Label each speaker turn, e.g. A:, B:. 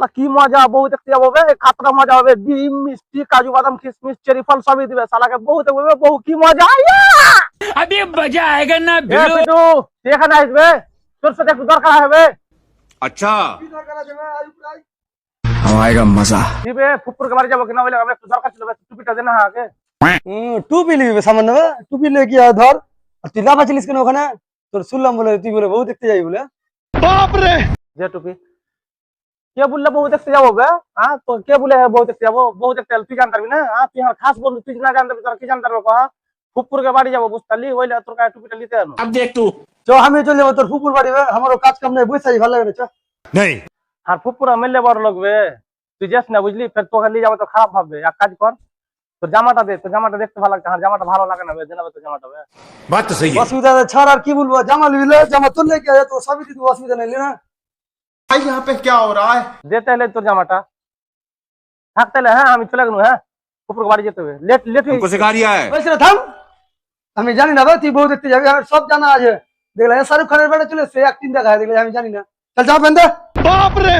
A: শালা কি মজা, বউ দেখতে যাবো বে, খাতরা মজা হবে, ডিম মিষ্টি কাজু বাদাম কিশমিশ চেরি ফল সবই দিবে, শালাকে বউ দেখবো বে, বউ কি মজা।
B: अभी मजा आएगा ना
A: এ পিটু তুই এখানে আসবে, তোর সাথে একটু দরকার হবে।
C: अच्छा
A: দিবে ফুপুরকে বাড়ি যাবো কিনা বলে আমার একটু দরকার ছিল, টুপিটা দে না আগে।
D: টুপি নিবি সামান্য টুপি নিয়ে কি আর ধর আর তুই লাফা ছিলিস কেন ওখানে তোর শুনলাম বলে তুই বলে বউ দেখতে যাই বলে
A: যে টুপি কে বললে বউ দেখতে যাবো বে? হ্যাঁ তো কে বলে বউ দেখতে যাবো? বউ দেখতে গেলে তুই জানতে পারবি না? হ্যাঁ তুই আমার খাস বন্ধু, তুই না জানতে পারবি তোর কি জানতে পারবো? কহ ফুপুরকে বাড়ি যাবো বুঝতে পারলি, ওইলে তোর কাছে টুপিটা নিতে আনো।
C: अब देख तू
D: চ আমি চলে যাবো তোর ফুপুর বাড়ি আমারও কাজ কাম নেই বসে ভালো লাগে না চ
C: नहीं
A: আর ফুপুরা মেললে বড় লাগবে, তুই যাস না বুঝলি, ফের তোকে নিয়ে যাবো তো খারাপ ভাববে। এক কাজ কর, তোর জামাটা দে, তোর জামাটা দেখতে ভালো লাগছে, আর জামাটা ভালো লাগে না বে, দেনাবে তোর জামাটা বে।
C: बात तो सही है
D: অসুবিধা নেই ছাড় আর কি বলবো জামা লিলে জামা তোর লেগে আছে তো সবই দিতে অসুবিধা নেই না
C: भाई यहाँ पे क्या हो रहा है
A: দে তাহলে তোর জামাটা, থাক তাহলে। হ্যাঁ আমি চলে গেলাম, হ্যাঁ ফুপুরকে বাড়ি যেতে হবে, লেট লেট
C: हमको सिखा रिया है
D: বলছি না থাম আমি জানি না ভাই তুই বউ দেখতে যাবি আমার সব জানা আছে দেখলে শাহরুখ খানের বেড়ে চলে সে অ্যাক্টিং দেখা দেখলে আমি জানি না চল যাও বেন্দা বাপ রে